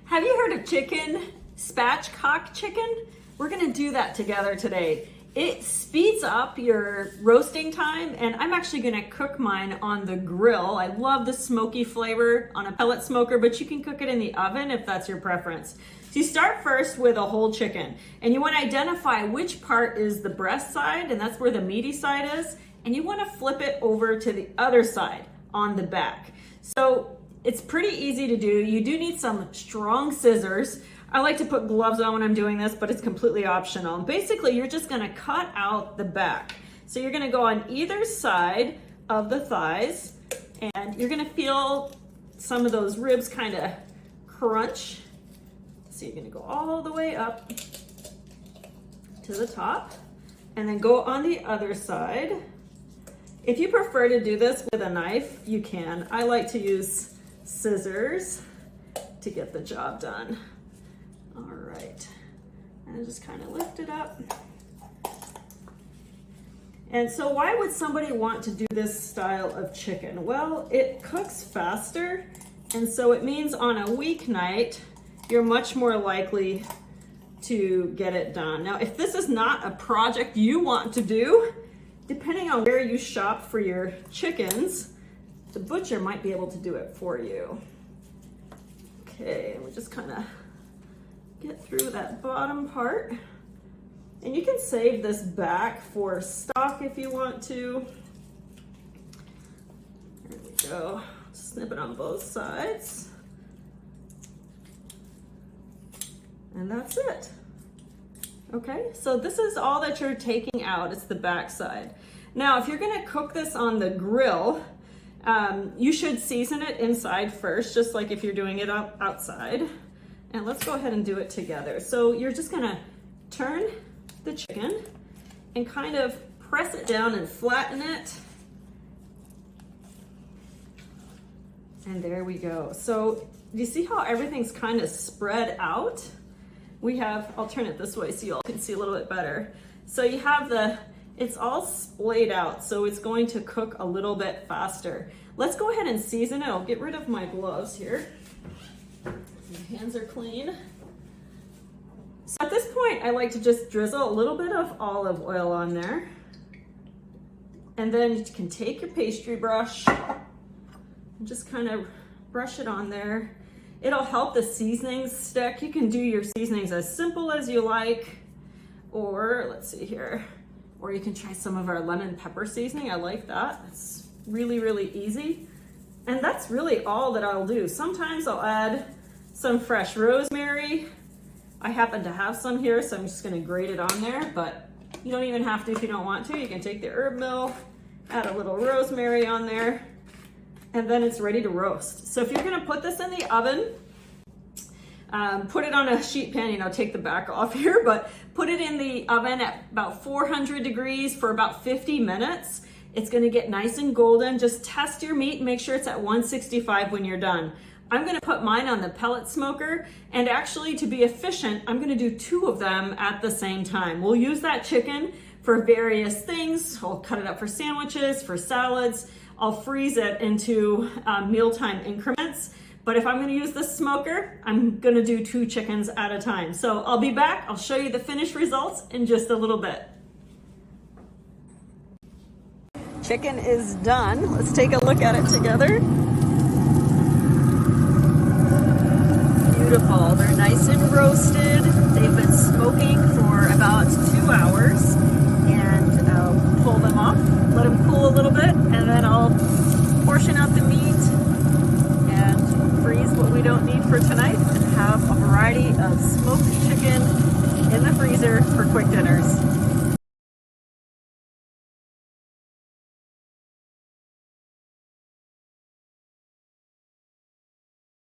Have you heard of chicken, spatchcock chicken? We're gonna do that together today. It speeds up your roasting time, and I'm actually gonna cook mine on the grill. I love the smoky flavor on a pellet smoker, but you can cook it in the oven if that's your preference. So you start first with a whole chicken, and you wanna identify which part is the breast side, and that's where the meaty side is, and you wanna flip it over to the other side on the back. So it's pretty easy to do. You do need some strong scissors. I like to put gloves on when I'm doing this, but it's completely optional. Basically, you're just gonna cut out the back. So you're gonna go on either side of the thighs, and you're gonna feel some of those ribs kind of crunch. So you're gonna go all the way up to the top, and then go on the other side. If you prefer to do this with a knife, you can. I like to use scissors to get the job done. All right, and just kind of lift it up. And so why would somebody want to do this style of chicken? Well, it cooks faster, and so it means on a weeknight, you're much more likely to get it done. Now, if this is not a project you want to do, depending on where you shop for your chickens, the butcher might be able to do it for you. Okay, we just kind of get through that bottom part. And you can save this back for stock if you want to. There we go. Snip it on both sides. And that's it. Okay, so this is all that you're taking out. It's the back side. Now, if you're gonna cook this on the grill, you should season it inside first, just like if you're doing it outside. And let's go ahead and do it together. So you're just gonna turn the chicken and kind of press it down and flatten it. And there we go. So you see how everything's kind of spread out? I'll turn it this way so you all can see a little bit better. So you have it's all splayed out, so it's going to cook a little bit faster. Let's go ahead and season it. I'll get rid of my gloves here. My hands are clean. So at this point, I like to just drizzle a little bit of olive oil on there. And then you can take your pastry brush and just kind of brush it on there. It'll help the seasonings stick. You can do your seasonings as simple as you like, or let's see here, or you can try some of our lemon pepper seasoning. I like that. It's really, really easy. And that's really all that I'll do. Sometimes I'll add some fresh rosemary. I happen to have some here, so I'm just gonna grate it on there, but you don't even have to if you don't want to. You can take the herb mill, add a little rosemary on there, and then it's ready to roast. So if you're gonna put this in the oven, put it on a sheet pan, take the back off here, but put it in the oven at about 400 degrees for about 50 minutes. It's gonna get nice and golden. Just test your meat and make sure it's at 165 when you're done. I'm gonna put mine on the pellet smoker, and actually to be efficient, I'm gonna do 2 of them at the same time. We'll use that chicken for various things. I'll cut it up for sandwiches, for salads. I'll freeze it into mealtime increments. But if I'm gonna use the smoker, I'm gonna do 2 chickens at a time. So I'll be back, I'll show you the finished results in just a little bit. Chicken is done. Let's take a look at it together. Beautiful, they're nice and roasted. They've been smoking